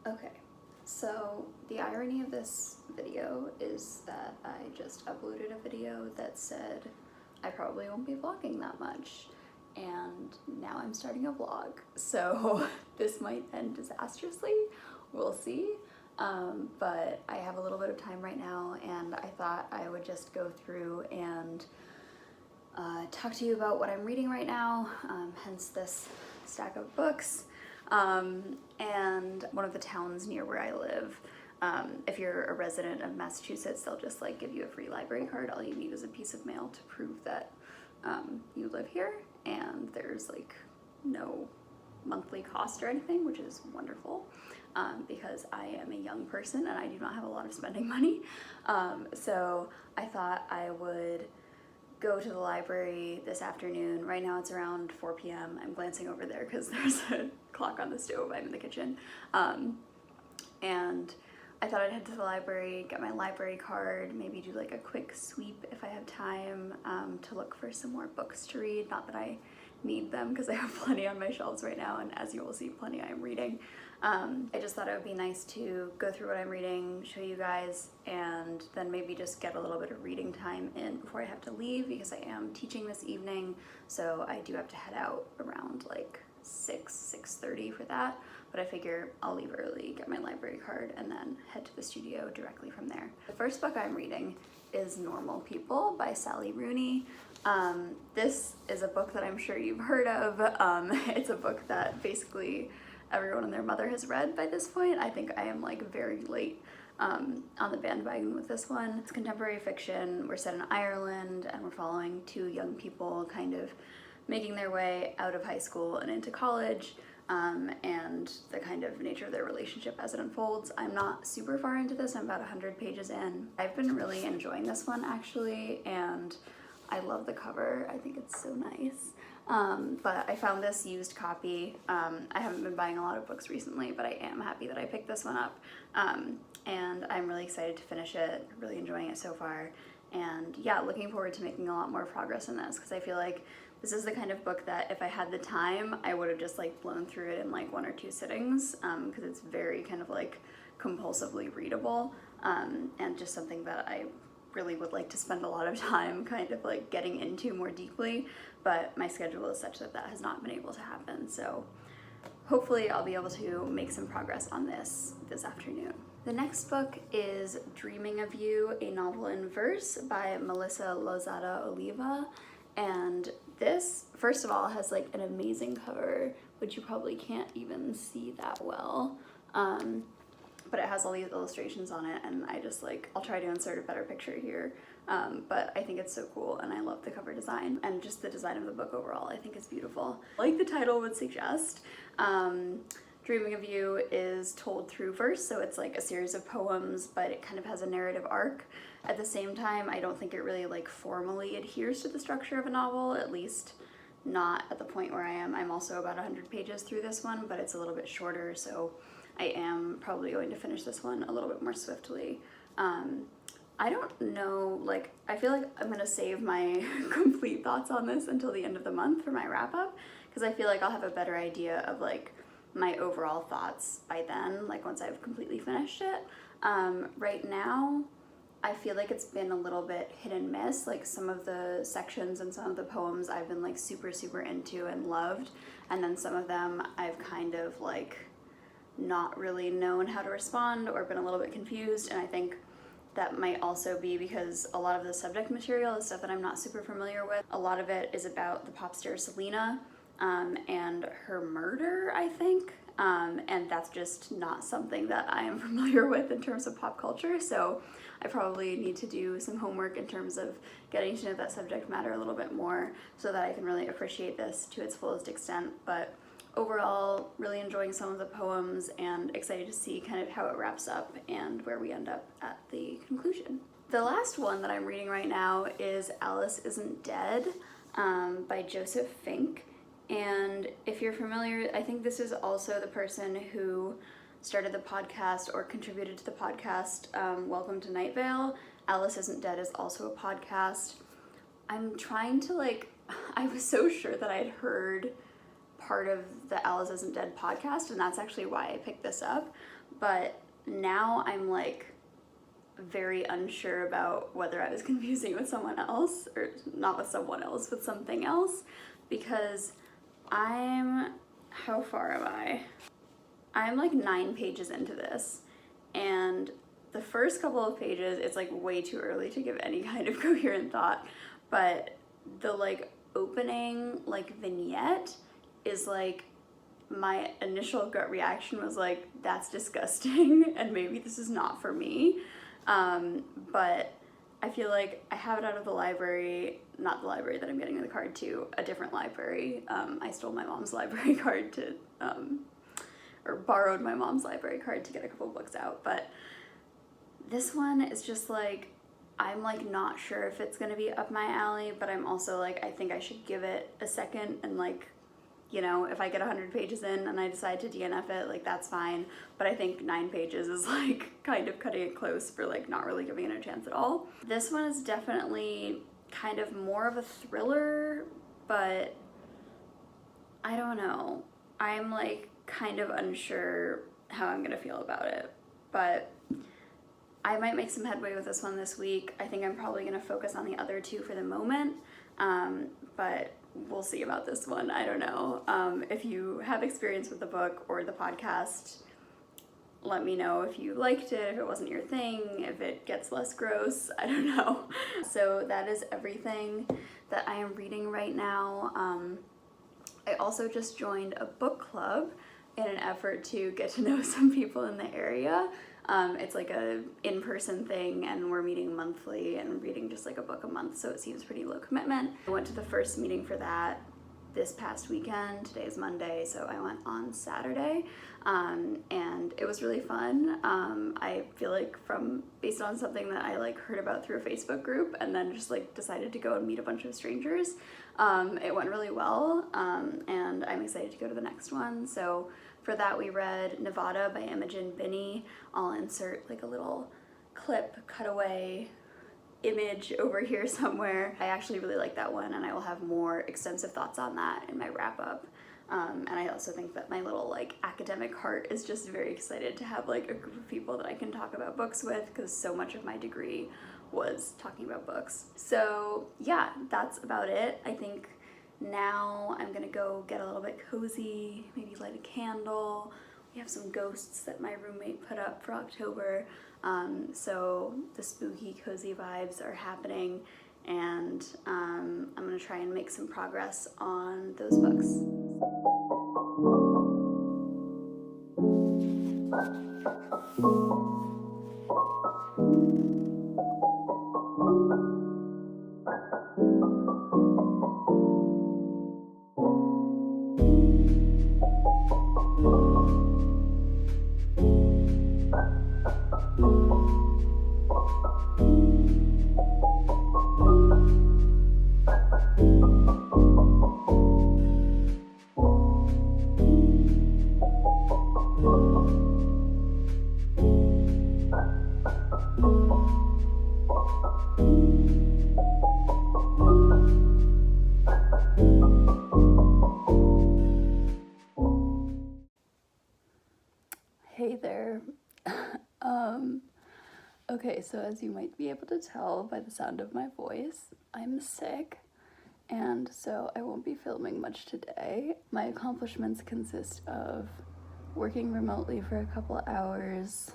Okay, so the irony of this video is that I just uploaded a video that said I probably won't be vlogging that much, and now I'm starting a vlog, so this might end disastrously, we'll see. But I have a little bit of time right now, and I thought I would just go through and talk to you about what I'm reading right now, hence this stack of books. And one of the towns near where I live, if you're a resident of Massachusetts, they'll just like give you a free library card. All you need is a piece of mail to prove that you live here, and there's like no monthly cost or anything, which is wonderful, because I am a young person and I do not have a lot of spending money. So I thought I would go to the library this afternoon. Right now it's around 4 p.m. I'm glancing over there because there's a clock on the stove. I'm in the kitchen. And I thought I'd head to the library, get my library card, maybe do like a quick sweep if I have time, to look for some more books to read. Not that I need them because I have plenty on my shelves right now, and as you will see, plenty I am reading. I just thought it would be nice to go through what I'm reading, show you guys, and then maybe just get a little bit of reading time in before I have to leave, because I am teaching this evening, so I do have to head out around like 6:30 for that, but I figure I'll leave early, get my library card, and then head to the studio directly from there. The first book I'm reading is Normal People by Sally Rooney. This is a book that I'm sure you've heard of. It's a book that basically everyone and their mother has read by this point. I think I am like very late on the bandwagon with this one. It's contemporary fiction. We're set in Ireland, and we're following two young people kind of making their way out of high school and into college, and the kind of nature of their relationship as it unfolds. I'm not super far into this. I'm about 100 pages in. I've been really enjoying this one actually, and I love the cover. I think it's so nice. But I found this used copy. I haven't been buying a lot of books recently, but I am happy that I picked this one up. And I'm really excited to finish it, really enjoying it so far. And yeah, looking forward to making a lot more progress in this, because I feel like this is the kind of book that if I had the time, I would have just like blown through it in like 1 or 2 sittings, because it's very kind of like compulsively readable, and just something that I really would like to spend a lot of time kind of like getting into more deeply, but my schedule is such that that has not been able to happen. So hopefully I'll be able to make some progress on this afternoon. The next book is Dreaming of You, a novel in verse by Melissa Lozada Oliva. And this, first of all, has like an amazing cover, which you probably can't even see that well. But it has all these illustrations on it, and I just like, I'll try to insert a better picture here, but I think it's so cool, and I love the cover design, and just the design of the book overall I think is beautiful. Like the title would suggest, Dreaming of You is told through verse, so it's like a series of poems, but it kind of has a narrative arc. At the same time, I don't think it really like formally adheres to the structure of a novel, at least not at the point where I am. I'm also about 100 pages through this one, but it's a little bit shorter, so I am probably going to finish this one a little bit more swiftly. I don't know, like, I feel like I'm gonna save my complete thoughts on this until the end of the month for my wrap up, because I feel like I'll have a better idea of like my overall thoughts by then, like once I've completely finished it. Right now, I feel like it's been a little bit hit and miss. Like some of the sections and some of the poems I've been like super into and loved, and then some of them I've kind of like not really known how to respond or been a little bit confused, and I think that might also be because a lot of the subject material is stuff that I'm not super familiar with. A lot of it is about the pop star Selena and her murder, I think, and that's just not something that I am familiar with in terms of pop culture, so I probably need to do some homework in terms of getting to know that subject matter a little bit more so that I can really appreciate this to its fullest extent. But overall, really enjoying some of the poems and excited to see kind of how it wraps up and where we end up at the conclusion. The last one that I'm reading right now is Alice Isn't Dead by Joseph Fink. And if you're familiar, I think this is also the person who started the podcast or contributed to the podcast, Welcome to Night Vale. Alice Isn't Dead is also a podcast. I'm trying to like, I was so sure that I'd heard part of the Alice Isn't Dead podcast, and that's actually why I picked this up. But now I'm like very unsure about whether I was confusing with someone else, or not with someone else, with something else, because how far am I? I'm like 9 pages into this, and the first couple of pages, it's like way too early to give any kind of coherent thought, but the like opening like vignette is like, my initial gut reaction was like, that's disgusting and maybe this is not for me. But I feel like I have it out of the library, not the library that I'm getting the card to, a different library. I stole my mom's library card to, or borrowed my mom's library card to get a couple books out. But this one is just like, I'm like not sure if it's gonna be up my alley, but I'm also like, I think I should give it a second, and like, you know, if I get 100 pages in and I decide to DNF it, like that's fine. But I think 9 pages is like kind of cutting it close for like not really giving it a chance at all. This one is definitely kind of more of a thriller, but I don't know. I'm like kind of unsure how I'm gonna feel about it, but I might make some headway with this one this week. I think I'm probably gonna focus on the other 2 for the moment, but we'll see about this one. I don't know. If you have experience with the book or the podcast, let me know if you liked it, if it wasn't your thing, if it gets less gross, I don't know. So that is everything that I am reading right now. I also just joined a book club in an effort to get to know some people in the area. It's like a in-person thing, and we're meeting monthly and reading just like a book a month, so it seems pretty low commitment. I went to the first meeting for that this past weekend. Today is Monday, so I went on Saturday, and it was really fun. I feel like based on something that I like heard about through a Facebook group and then just like decided to go and meet a bunch of strangers, it went really well, and I'm excited to go to the next one. So for that, we read Nevada by Imogen Binney. I'll insert like a little clip, cutaway image over here somewhere. I actually really like that one, and I will have more extensive thoughts on that in my wrap up. And I also think that my little like academic heart is just very excited to have like a group of people that I can talk about books with, because so much of my degree was talking about books. So yeah, that's about it. I think now I'm gonna go get a little bit cozy, maybe light a candle. We have some ghosts that my roommate put up for October, so the spooky, cozy vibes are happening, and I'm gonna try and make some progress on those books. Hey there. Okay, so as you might be able to tell by the sound of my voice, I'm sick, and so I won't be filming much today. My accomplishments consist of working remotely for a couple hours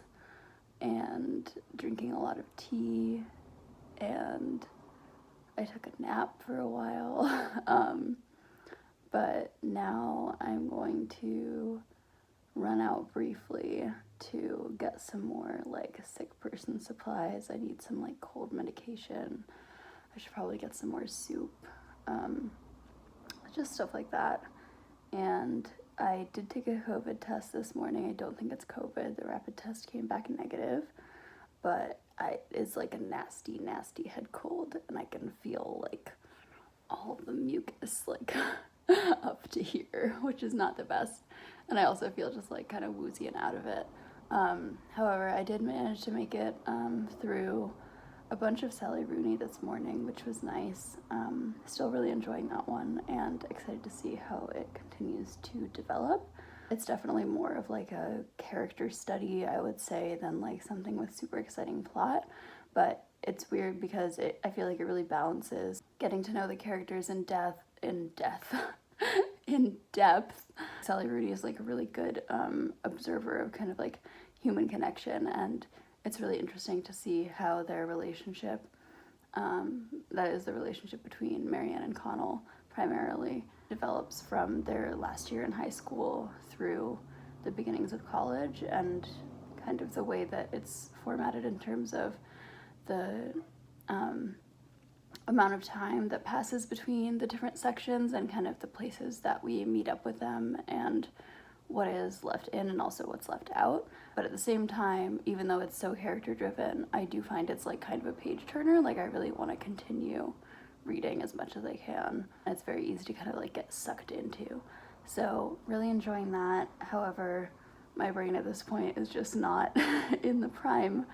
and drinking a lot of tea, and I took a nap for a while, but now I'm going to run out briefly to get some more like sick person supplies. I need some like cold medication. I should probably get some more soup, just stuff like that. And I did take a COVID test this morning. I don't think it's COVID. The rapid test came back negative, but it's like a nasty, nasty head cold, and I can feel like all the mucus like up to here, which is not the best. And I also feel just like kind of woozy and out of it. However, I did manage to make it through a bunch of Sally Rooney this morning, which was nice. Still really enjoying that one and excited to see how it continues to develop. It's definitely more of like a character study, I would say, than like something with super exciting plot. But it's weird because I feel like it really balances getting to know the characters in depth. Sally Rooney is like a really good observer of kind of like human connection, and it's really interesting to see how their relationship, that is the relationship between Marianne and Connell primarily, develops from their last year in high school through the beginnings of college, and kind of the way that it's formatted in terms of the amount of time that passes between the different sections and kind of the places that we meet up with them and what is left in and also what's left out. But at the same time, even though it's so character driven, I do find it's like kind of a page turner. Like I really want to continue reading as much as I can. It's very easy to kind of like get sucked into. So really enjoying that. However, my brain at this point is just not in the prime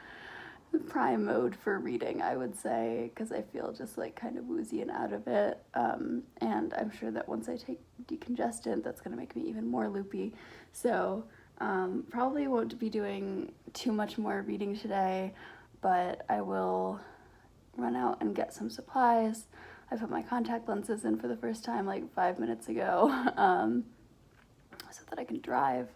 mode for reading, I would say, because I feel just like kind of woozy and out of it. And I'm sure that once I take decongestant, that's going to make me even more loopy. So probably won't be doing too much more reading today, but I will run out and get some supplies. I put my contact lenses in for the first time like 5 minutes ago, so that I can drive.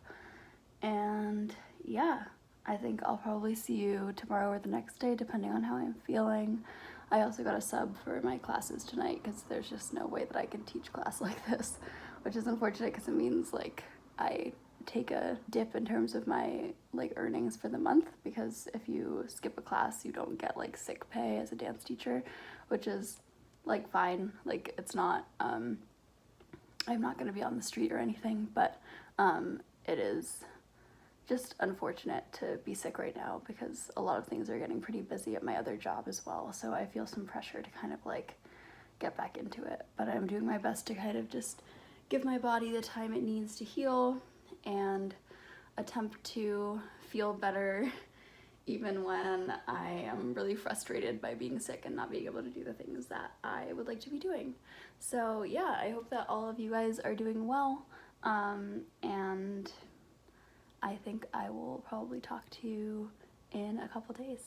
And yeah, I think I'll probably see you tomorrow or the next day, depending on how I'm feeling. I also got a sub for my classes tonight because there's just no way that I can teach class like this, which is unfortunate because it means like I take a dip in terms of my like earnings for the month, because if you skip a class, you don't get like sick pay as a dance teacher, which is like fine. Like it's not, I'm not going to be on the street or anything, but it is just unfortunate to be sick right now because a lot of things are getting pretty busy at my other job as well. So I feel some pressure to kind of like get back into it, but I'm doing my best to kind of just give my body the time it needs to heal and attempt to feel better even when I am really frustrated by being sick and not being able to do the things that I would like to be doing. So yeah, I hope that all of you guys are doing well, and I think I will probably talk to you in a couple days.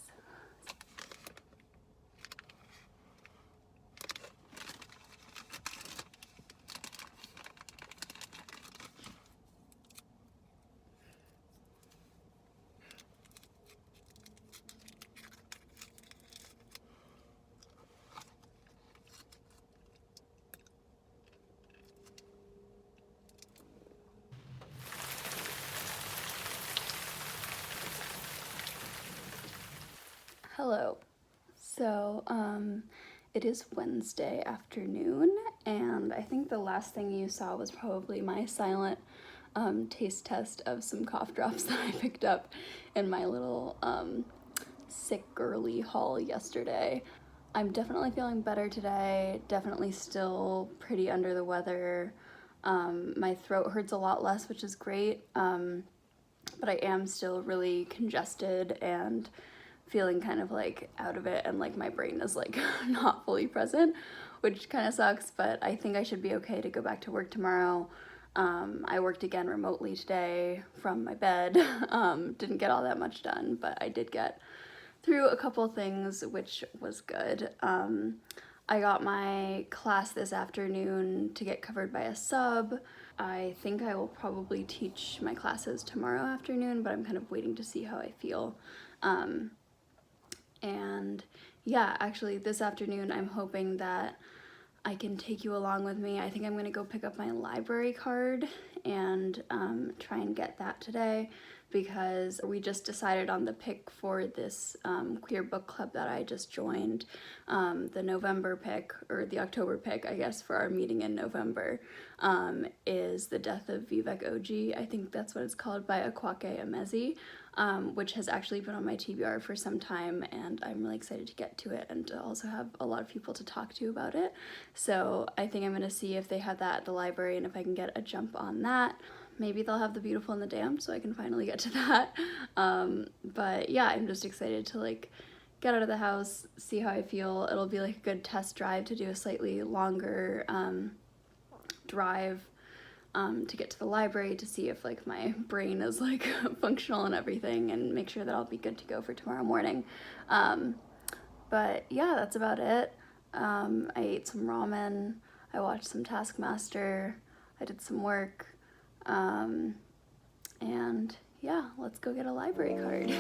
Hello. So, it is Wednesday afternoon, and I think the last thing you saw was probably my silent taste test of some cough drops that I picked up in my little sick girly haul yesterday. I'm definitely feeling better today, definitely still pretty under the weather. My throat hurts a lot less, which is great, but I am still really congested and feeling kind of like out of it, and like my brain is like not fully present, which kind of sucks, but I think I should be okay to go back to work tomorrow. I worked again remotely today from my bed. Didn't get all that much done, but I did get through a couple things, which was good. I got my class this afternoon to get covered by a sub. I think I will probably teach my classes tomorrow afternoon, but I'm kind of waiting to see how I feel. And yeah, actually this afternoon I'm hoping that I can take you along with me. I think I'm gonna go pick up my library card and try and get that today, because we just decided on the pick for this queer book club that I just joined. The November pick, or the October pick, I guess, for our meeting in November is The Death of Vivek Oji. I think that's what it's called, by Akwake Emezi, which has actually been on my TBR for some time, and I'm really excited to get to it and to also have a lot of people to talk to about it. So I think I'm gonna see if they have that at the library and if I can get a jump on that. Maybe they'll have The Beautiful and the Damned, so I can finally get to that. But yeah, I'm just excited to like get out of the house, see how I feel. It'll be like a good test drive to do a slightly longer drive to get to the library to see if like my brain is like functional and everything, and make sure that I'll be good to go for tomorrow morning. But yeah, that's about it. I ate some ramen, I watched some Taskmaster, I did some work, and yeah, let's go get a library card.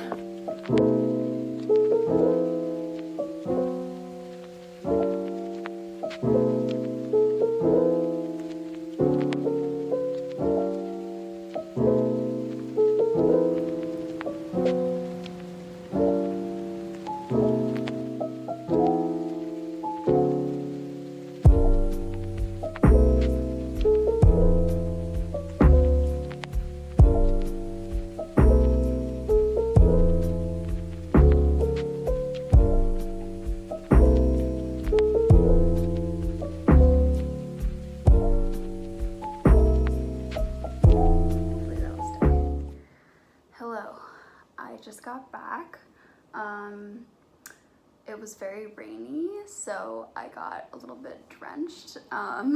Just got back. It was very rainy, so I got a little bit drenched on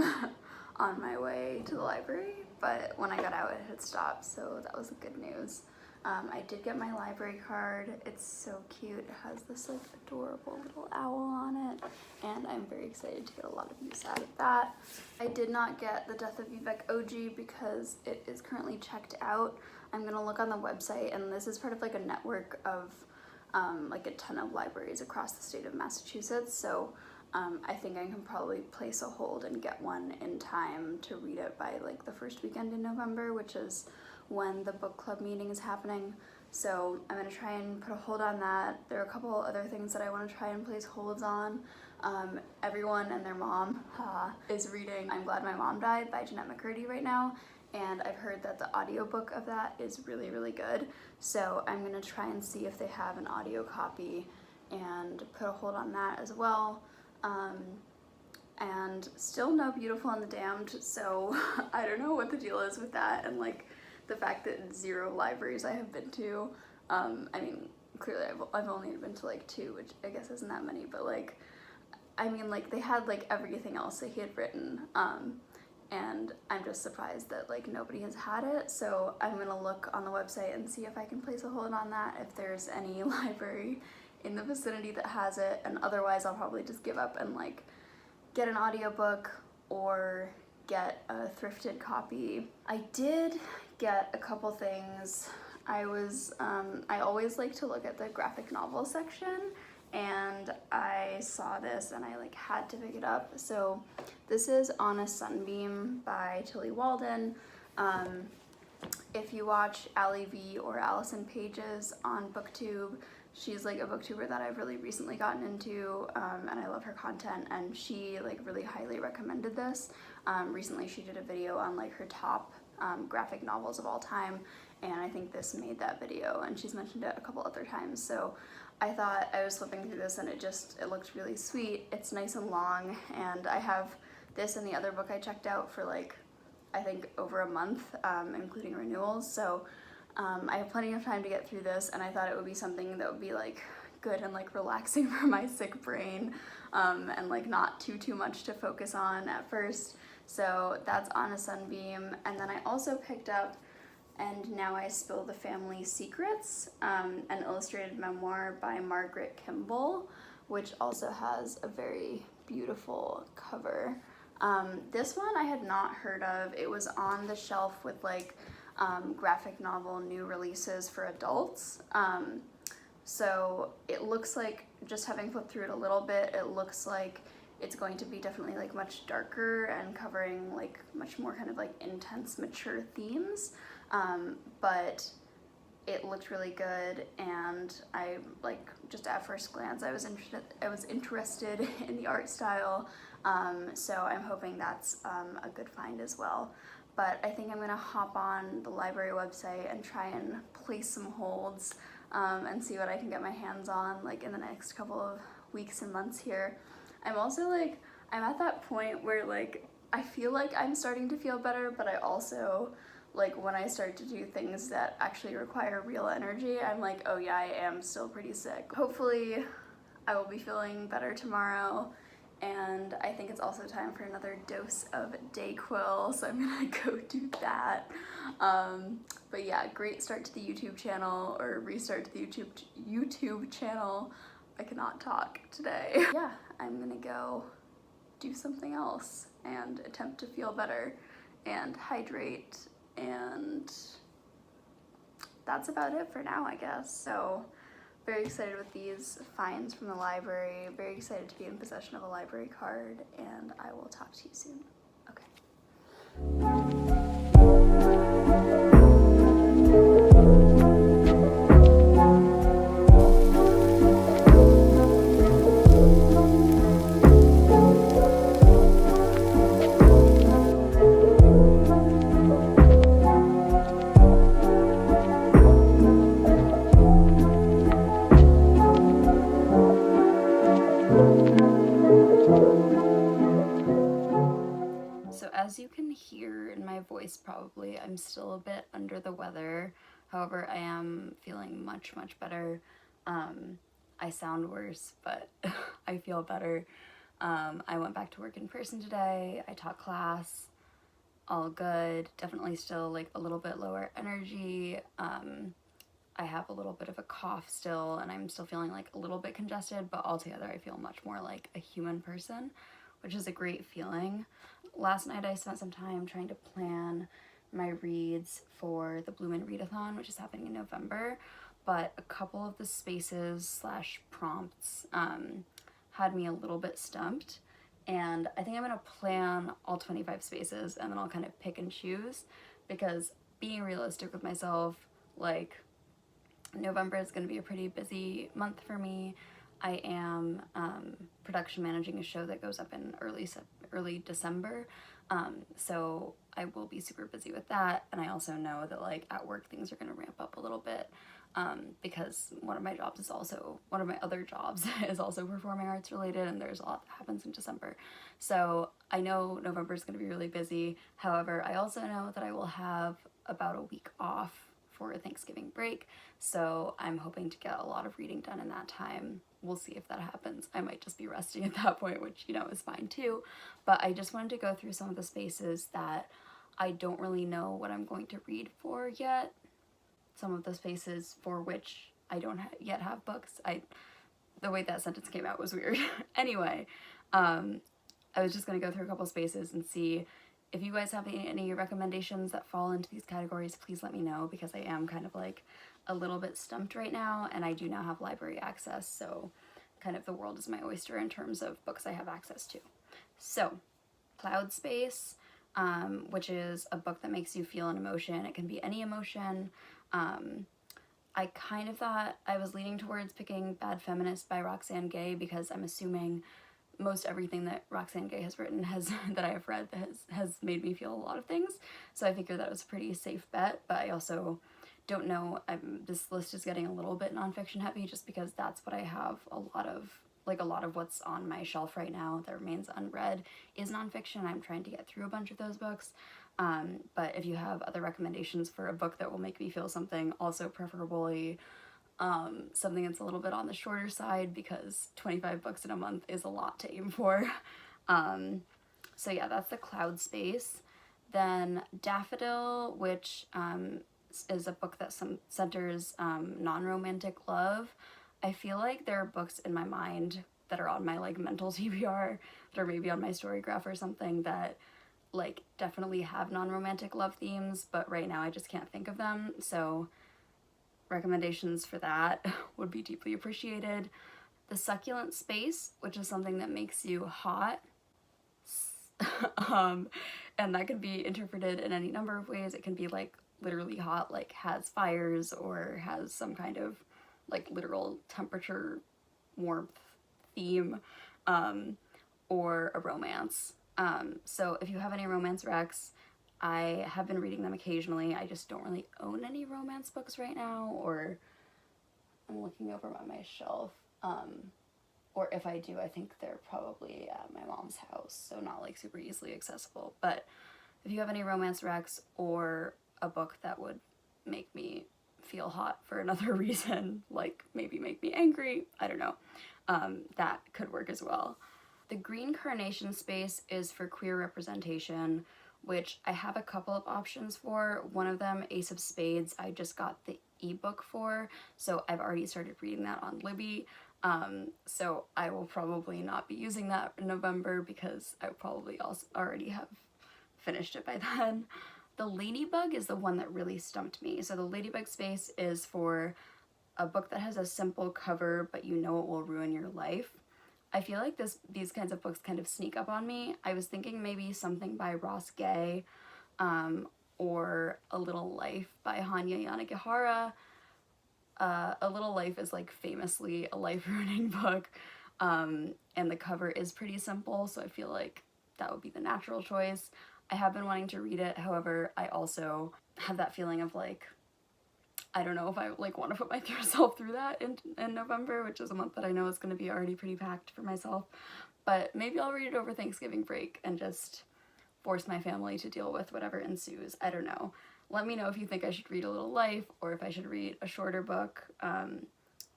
my way to the library, but when I got out it had stopped, so that was good news. I did get my library card. It's so cute. It has this like adorable little owl on it, and I'm very excited to get a lot of use out of that. I did not get the Death of Vivek OG because it is currently checked out. I'm gonna look on the website, and this is part of like a network of like a ton of libraries across the state of Massachusetts, so I think I can probably place a hold and get one in time to read it by like the first weekend in November, which is when the book club meeting is happening. So I'm gonna try and put a hold on that. There are a couple other things that I want to try and place holds on. Everyone and their mom is reading I'm Glad My Mom Died by Jeanette McCurdy right now, and I've heard that the audiobook of that is really, really good. So I'm gonna try and see if they have an audio copy and put a hold on that as well. And still no Beautiful and the Damned, so I don't know what the deal is with that, and like the fact that 0 libraries I have been to. I mean, clearly I've only been to like 2, which I guess isn't that many, but like, I mean, like they had like everything else that he had written, and I'm just surprised that like nobody has had it. So I'm gonna look on the website and see if I can place a hold on that, if there's any library in the vicinity that has it, and otherwise I'll probably just give up and like get an audiobook or get a thrifted copy. I did get a couple things. I always like to look at the graphic novel section, and I saw this and I like had to pick it up. So this is On a Sunbeam by Tilly Walden. If you watch Allie V or Allison Pages on BookTube, she's like a booktuber that I've really recently gotten into, and I love her content, and she like really highly recommended this. Recently she did a video on like her top graphic novels of all time, and I think this made that video, and she's mentioned it a couple other times. So I thought, I was flipping through this and it looked really sweet. It's nice and long, and I have this and the other book I checked out for like I think over a month, including renewals. So I have plenty of time to get through this, and I thought it would be something that would be like good and like relaxing for my sick brain, and like not too much to focus on at first. So that's On a Sunbeam. And then I also picked up And Now I Spill the Family Secrets, an illustrated memoir by Margaret Kimball, which also has a very beautiful cover. This one I had not heard of. It was on the shelf with like graphic novel new releases for adults. So it looks like, just having flipped through it a little bit, it looks like it's going to be definitely like much darker and covering like much more kind of like intense, mature themes. But it looked really good, and I like, just at first glance I was interested in the art style. So I'm hoping that's a good find as well. But I think I'm gonna hop on the library website and try and place some holds and see what I can get my hands on like in the next couple of weeks and months here. I'm also like, I'm at that point where like I feel like I'm starting to feel better, but I also like when I start to do things that actually require real energy, I'm like, oh yeah, I am still pretty sick. Hopefully I will be feeling better tomorrow, and I think it's also time for another dose of Dayquil, so I'm gonna go do that. But yeah, great start to the YouTube channel, or restart to the YouTube channel. I cannot talk today. Yeah, I'm gonna go do something else and attempt to feel better and hydrate, and that's about it for now, I guess. So very excited with these finds from the library, very excited to be in possession of a library card, and I will talk to you soon. Okay. So as you can hear in my voice probably, I'm still a bit under the weather. However, I am feeling much better. I sound worse, but I feel better. I went back to work in person today. I taught class, all good. Definitely still like a little bit lower energy. I have a little bit of a cough still, and I'm still feeling like a little bit congested, but altogether I feel much more like a human person, which is a great feeling. Last night I spent some time trying to plan my reads for the Blue Man Readathon, which is happening in November, but a couple of the spaces slash prompts had me a little bit stumped, and I think I'm gonna plan all 25 spaces and then I'll kind of pick and choose, because being realistic with myself, like, November is going to be a pretty busy month for me. I am production managing a show that goes up in early December, so I will be super busy with that, and I also know that like at work things are going to ramp up a little bit, because one of my other jobs is also performing arts related, and there's a lot that happens in December. So I know November is going to be really busy. However, I also know that I will have about a week off for a Thanksgiving break, so I'm hoping to get a lot of reading done in that time. We'll see if that happens. I might just be resting at that point, which, you know, is fine too. But I just wanted to go through some of the spaces that I don't really know what I'm going to read for yet. Some of the spaces for which I don't yet have books. The way that sentence came out was weird. Anyway, I was just going to go through a couple spaces and see if you guys have any recommendations that fall into these categories. Please let me know, because I am kind of like a little bit stumped right now, and I do now have library access, so kind of the world is my oyster in terms of books I have access to. So, Cloud Space, which is a book that makes you feel an emotion. It can be any emotion. I kind of thought I was leaning towards picking Bad Feminist by Roxane Gay, because I'm assuming most everything that Roxane Gay has written that I have read has made me feel a lot of things. So I figured that was a pretty safe bet, but I also don't know. This list is getting a little bit nonfiction heavy, just because that's what I have a lot of what's on my shelf right now that remains unread is nonfiction. I'm trying to get through a bunch of those books. But if you have other recommendations for a book that will make me feel something, also preferably something that's a little bit on the shorter side, because 25 books in a month is a lot to aim for. So yeah, that's the Cloud Space. Then Daffodil, which is a book that centers non-romantic love. I feel like there are books in my mind that are on my like mental TBR, that are maybe on my Storygraph or something, that like definitely have non-romantic love themes, but right now I just can't think of them. So recommendations for that would be deeply appreciated. The Succulent Space, which is something that makes you hot. And that could be interpreted in any number of ways. It can be like literally hot, like has fires, or has some kind of like literal temperature warmth theme, or a romance. So if you have any romance recs, I have been reading them occasionally. I just don't really own any romance books right now, or I'm looking over on my shelf. Or if I do, I think they're probably at my mom's house, so not like super easily accessible. But if you have any romance recs or a book that would make me feel hot for another reason, like maybe make me angry, I don't know, that could work as well. The green carnation space is for queer representation, which I have a couple of options for. One of them, Ace of Spades, I just got the ebook for, so I've already started reading that on Libby. So I will probably not be using that in November because I probably also already have finished it by then. The Ladybug is the one that really stumped me. So the Ladybug space is for a book that has a simple cover, but you know it will ruin your life. I feel like these kinds of books kind of sneak up on me. I was thinking maybe something by Ross Gay, or A Little Life by Hanya Yanagihara. A Little Life is like famously a life-ruining book, and the cover is pretty simple, so I feel like that would be the natural choice. I have been wanting to read it, however, I also have that feeling of like, I don't know if I like want to put myself through that in November, which is a month that I know is going to be already pretty packed for myself, but maybe I'll read it over Thanksgiving break and just force my family to deal with whatever ensues. I don't know. Let me know if you think I should read A Little Life or if I should read a shorter book,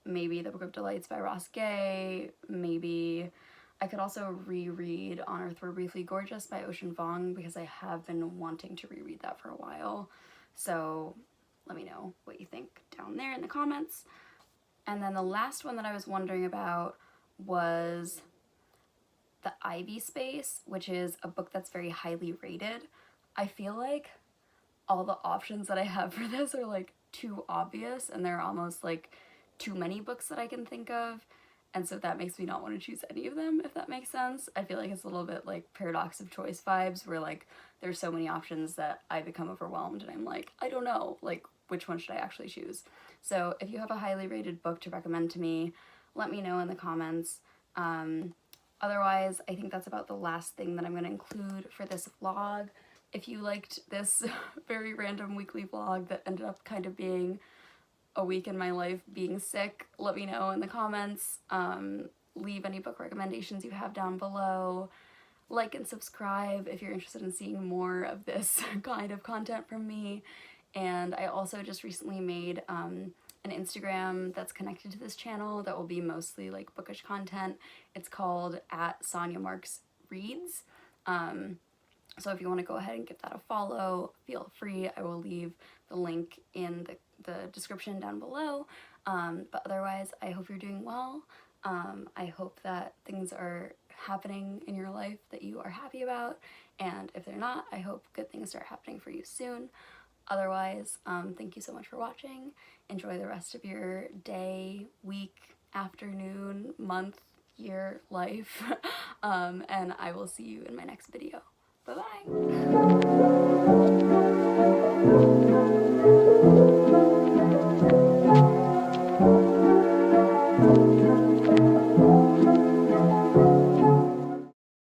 maybe The Book of Delights by Ross Gay. Maybe I could also reread On Earth We're Briefly Gorgeous by Ocean Vuong because I have been wanting to reread that for a while. So let me know what you think down there in the comments. And then the last one that I was wondering about was The Ivy Space, which is a book that's very highly rated. I feel like all the options that I have for this are like too obvious, and there are almost like too many books that I can think of, and so that makes me not want to choose any of them, if that makes sense. I feel like it's a little bit like paradox of choice vibes, where like there's so many options that I become overwhelmed and I'm like, I don't know, like which one should I actually choose? So if you have a highly rated book to recommend to me, let me know in the comments. Otherwise, I think that's about the last thing that I'm going to include for this vlog. If you liked this very random weekly vlog that ended up kind of being a week in my life being sick, let me know in the comments. Leave any book recommendations you have down below. Like and subscribe if you're interested in seeing more of this kind of content from me. And I also just recently made an Instagram that's connected to this channel that will be mostly like bookish content. It's called @SonyaMarksReads. So if you want to go ahead and give that a follow, feel free. I will leave the link in the description down below. But otherwise, I hope you're doing well. I hope that things are happening in your life that you are happy about. And if they're not, I hope good things start happening for you soon. Otherwise, thank you so much for watching. Enjoy the rest of your day, week, afternoon, month, year, life. And I will see you in my next video. Bye-bye.